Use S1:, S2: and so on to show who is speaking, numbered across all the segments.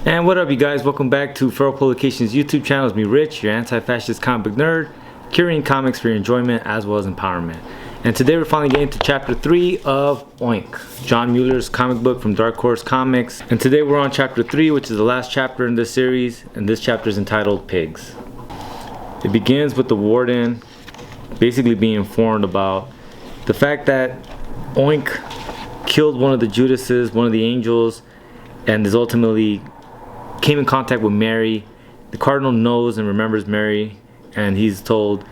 S1: And what up, you guys? Welcome back to Feral Publications YouTube channel. It's me, Rich, your anti-fascist comic book nerd, curating comics for your enjoyment as well as empowerment. And today we're finally getting to chapter 3 of Oink, John Mueller's comic book from Dark Horse Comics. And today we're on chapter 3, which is the last chapter in this series, and this chapter is entitled Pigs. It begins with the warden basically being informed about the fact that Oink killed one of the Judases, one of the angels, and is ultimately came in contact with Mary. The Cardinal knows and remembers Mary, and he's told,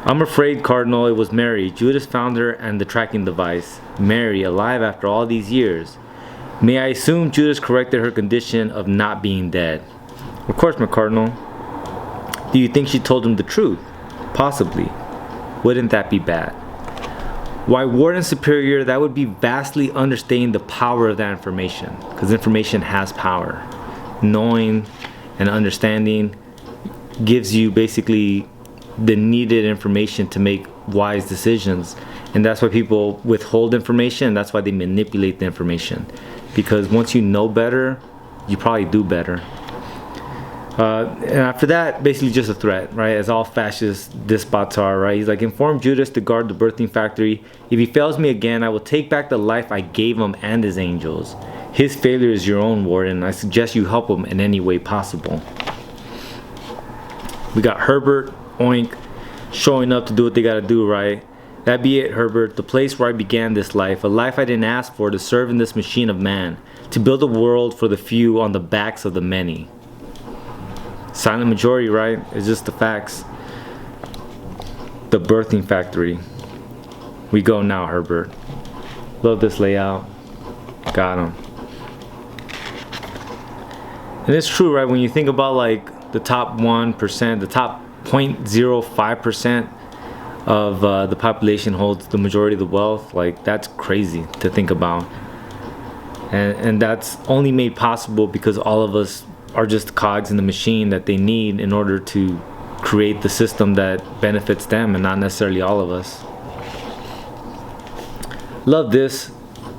S1: "I'm afraid, Cardinal, it was Mary. Judas found her and the tracking device. Mary, alive after all these years. May I assume Judas corrected her condition of not being dead?" "Of course, my Cardinal." "Do you think she told him the truth?" "Possibly. Wouldn't that be bad?" "Why, Warden Superior, that would be vastly understating the power of that information, because information has power. Knowing and understanding gives you basically the needed information to make wise decisions, and that's why people withhold information. That's why they manipulate the information, because once you know better, you probably do better. And after that, basically just a threat, right? As all fascist despots are, right? He's like, "Inform Judas to guard the birthing factory. If he fails me again, I will take back the life I gave him and his angels. His failure is your own, Warden. I suggest you help him in any way possible." We got Herbert, Oink, showing up to do what they gotta do, right? "That be it, Herbert. The place where I began this life. A life I didn't ask for, to serve in this machine of man. To build a world for the few on the backs of the many." Silent majority, right? It's just the facts. The birthing factory. We go now, Herbert. Love this layout. Got him. And it's true, right? When you think about like the top 1%, the top 0.05% of the population holds the majority of the wealth, like that's crazy to think about. And that's only made possible because all of us are just cogs in the machine that they need in order to create the system that benefits them and not necessarily all of us. Love this,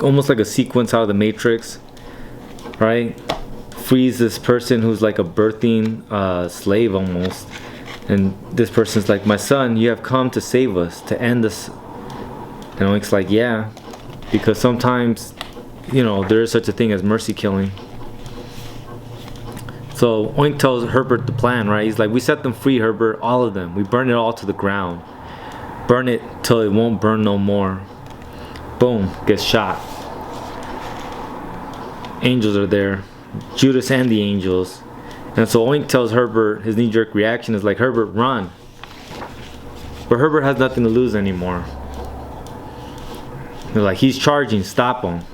S1: almost like a sequence out of the Matrix, right? Frees this person who's like a birthing slave almost, and this person's like, "My son, you have come to save us, to end this." And Oink's like, "Yeah, because sometimes, you know, there is such a thing as mercy killing." So Oink tells Herbert the plan, right? He's like, "We set them free, Herbert, all of them. We burn it all to the ground. Burn it till it won't burn no more." Boom, gets shot. Angels are there, Judas and the angels. And so Oink tells Herbert, his knee-jerk reaction is like, "Herbert, run." But Herbert has nothing to lose anymore. They're like, "He's charging, stop him."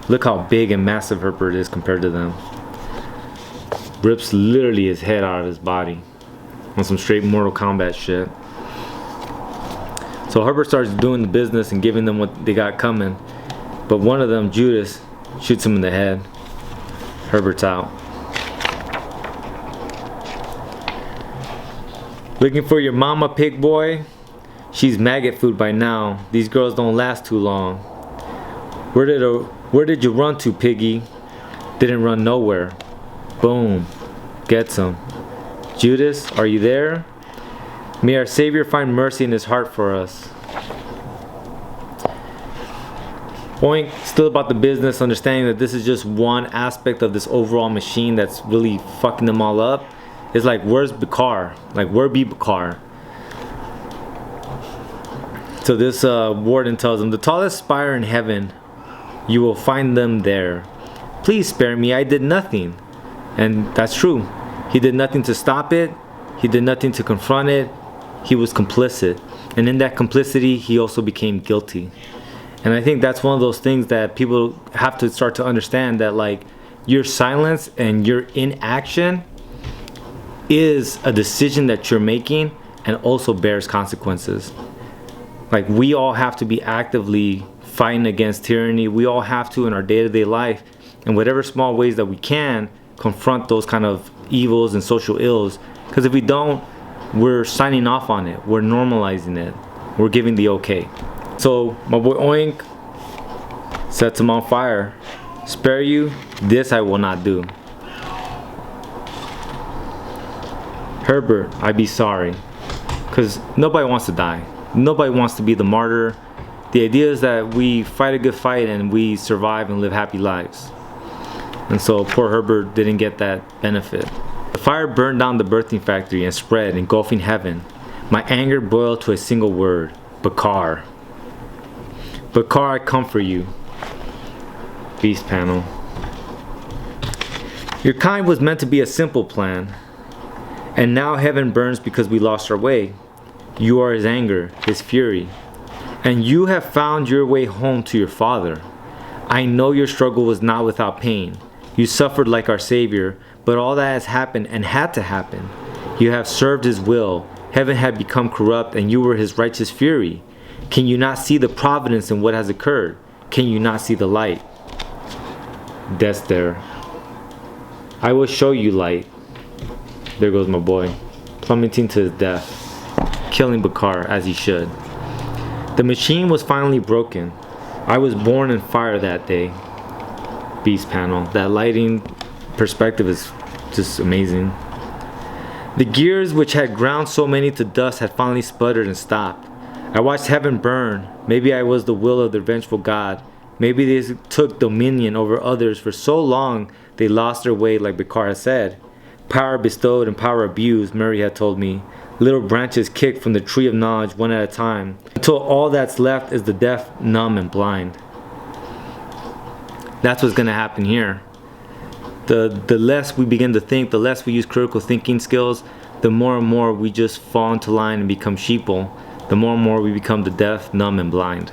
S1: Look how big and massive Herbert is compared to them. Rips literally his head out of his body on some straight Mortal Kombat shit. So Herbert starts doing the business and giving them what they got coming, but one of them, Judas, shoots him in the head. Herbert's out. "Looking for your mama, pig boy? She's maggot food by now. These girls don't last too long. Where did you run to, piggy?" "Didn't run nowhere." Boom. Gets him. "Judas, are you there? May our Savior find mercy in his heart for us." Oink, still about the business, understanding that this is just one aspect of this overall machine that's really fucking them all up. It's like, where's Bakar? Like, where be Bakar? So this warden tells him, "The tallest spire in heaven, you will find them there. Please spare me, I did nothing." And that's true. He did nothing to stop it. He did nothing to confront it. He was complicit. And in that complicity, he also became guilty. And I think that's one of those things that people have to start to understand, that like your silence and your inaction is a decision that you're making and also bears consequences. Like, we all have to be actively fighting against tyranny. We all have to, in our day-to-day life, in whatever small ways that we can, confront those kind of evils and social ills, because if we don't, we're signing off on it, we're normalizing it, we're giving the okay. So my boy Oink sets him on fire. "Spare you? This I will not do." Herbert, I'd be sorry. Because nobody wants to die. Nobody wants to be the martyr. The idea is that we fight a good fight and we survive and live happy lives. And so poor Herbert didn't get that benefit. The fire burned down the birthing factory and spread, engulfing heaven. My anger boiled to a single word, Bakar. Bakar, I come for you. Beast panel. Your kind was meant to be a simple plan. And now heaven burns because we lost our way. You are his anger, his fury. And you have found your way home to your Father. I know your struggle was not without pain. You suffered like our Savior, but all that has happened and had to happen. You have served his will. Heaven had become corrupt and you were his righteous fury. Can you not see the providence in what has occurred? Can you not see the light? Death's there. I will show you light. There goes my boy, plummeting to his death, killing Bakar as he should. The machine was finally broken. I was born in fire that day. Beast panel. That lighting perspective is just amazing. The gears which had ground so many to dust had finally sputtered and stopped. I watched heaven burn. Maybe I was the will of the vengeful God. Maybe they took dominion over others for so long they lost their way, like Bakar had said. Power bestowed and power abused, Murray had told me. Little branches kicked from the tree of knowledge one at a time, until all that's left is the deaf, numb, and blind. That's what's going to happen here. The less we begin to think, the less we use critical thinking skills, the more and more we just fall into line and become sheeple. The more and more we become the deaf, numb, and blind.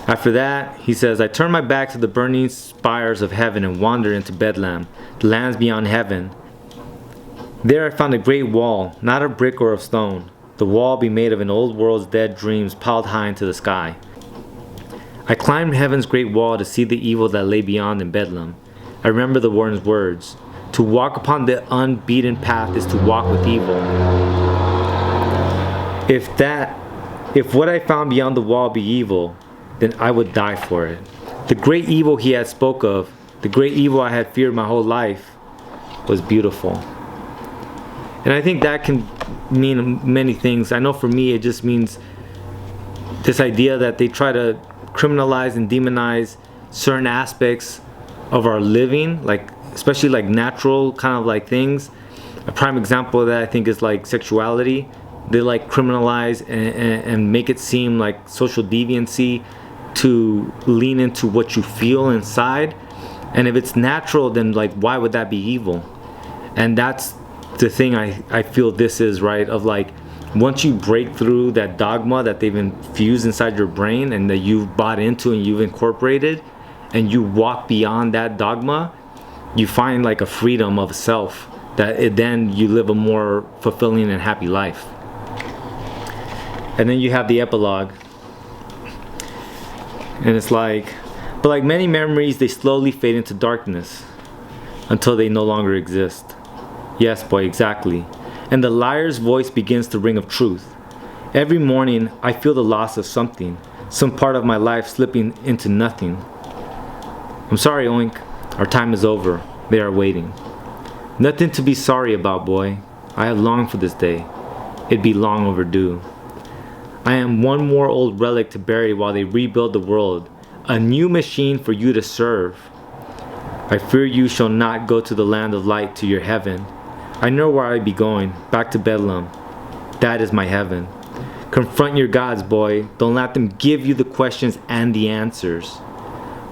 S1: After that, he says, I turned my back to the burning spires of heaven and wandered into Bedlam, the lands beyond heaven. There I found a great wall, not of brick or of stone. The wall be made of an old world's dead dreams piled high into the sky. I climbed heaven's great wall to see the evil that lay beyond in Bedlam. I remember the warden's words. To walk upon the unbeaten path is to walk with evil. If what I found beyond the wall be evil, then I would die for it. The great evil he had spoke of, the great evil I had feared my whole life, was beautiful. And I think that can mean many things. I know for me it just means this idea that they try to criminalize and demonize certain aspects of our living, like especially like natural kind of like things. A prime example of that I think is like sexuality. They like criminalize and make it seem like social deviancy to lean into what you feel inside. And if it's natural, then like why would that be evil? And that's the thing I feel this is, right? Of like, once you break through that dogma that they've infused inside your brain and that you've bought into and you've incorporated, and you walk beyond that dogma, you find like a freedom of self that then you live a more fulfilling and happy life. And then you have the epilogue. And it's like, but like many memories, they slowly fade into darkness until they no longer exist. Yes, boy, exactly. And the liar's voice begins to ring of truth. Every morning, I feel the loss of something, some part of my life slipping into nothing. I'm sorry, Oink. Our time is over. They are waiting. Nothing to be sorry about, boy. I have longed for this day. It'd be long overdue. I am one more old relic to bury while they rebuild the world, a new machine for you to serve. I fear you shall not go to the land of light, to your heaven. I know where I be going, back to Bedlam. That is my heaven. Confront your gods, boy. Don't let them give you the questions and the answers.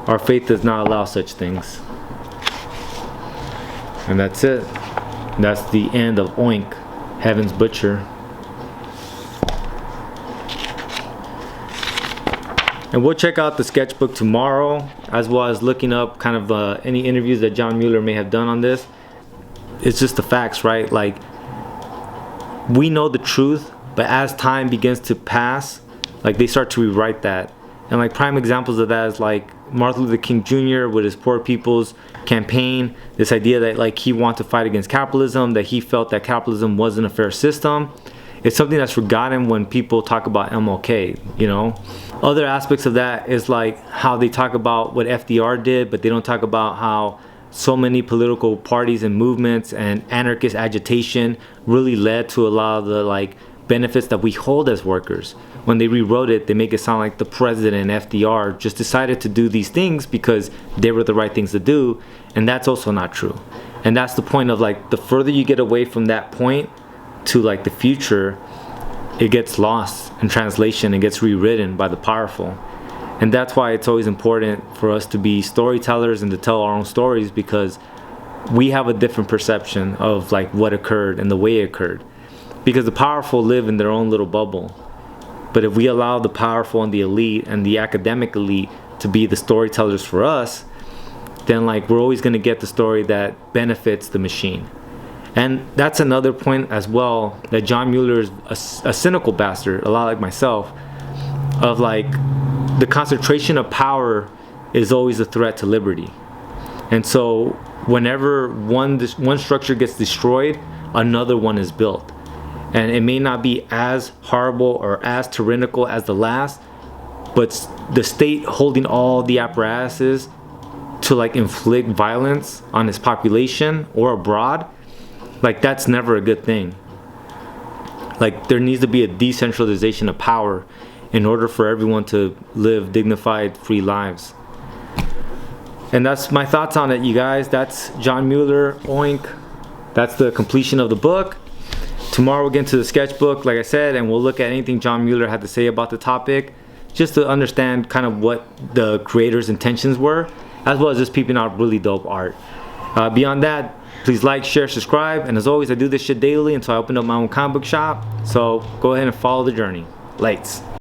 S1: Our faith does not allow such things. And that's it. That's the end of Oink, Heaven's Butcher. And we'll check out the sketchbook tomorrow, as well as looking up kind of any interviews that John Mueller may have done on this. It's just the facts, right? Like, we know the truth, but as time begins to pass, like they start to rewrite that. And like prime examples of that is like Martin Luther King Jr. with his Poor People's Campaign, this idea that like he wanted to fight against capitalism, that he felt that capitalism wasn't a fair system. It's something that's forgotten when people talk about MLK, you know. Other aspects of that is like how they talk about what FDR did, but they don't talk about how so many political parties and movements and anarchist agitation really led to a lot of the like benefits that we hold as workers. When they rewrote it, they make it sound like the president, FDR, just decided to do these things because they were the right things to do, and that's also not true. And that's the point of like, the further you get away from that point to like the future, it gets lost in translation and gets rewritten by the powerful. And that's why it's always important for us to be storytellers and to tell our own stories, because we have a different perception of like what occurred and the way it occurred. Because the powerful live in their own little bubble. But if we allow the powerful and the elite and the academic elite to be the storytellers for us, then like we're always going to get the story that benefits the machine. And that's another point as well, that John Mueller is a cynical bastard, a lot like myself, of like the concentration of power is always a threat to liberty. And so whenever one structure gets destroyed, another one is built. And it may not be as horrible or as tyrannical as the last, but the state holding all the apparatuses to like inflict violence on its population or abroad, like that's never a good thing. Like there needs to be a decentralization of power in order for everyone to live dignified, free lives. And that's my thoughts on it, you guys. That's John Mueller, Oink. That's the completion of the book. Tomorrow we'll get into the sketchbook, like I said, and we'll look at anything John Mueller had to say about the topic, just to understand kind of what the creator's intentions were, as well as just peeping out really dope art. Beyond that, please like, share, subscribe, and as always, I do this shit daily until I open up my own comic book shop, so go ahead and follow the journey. Lights.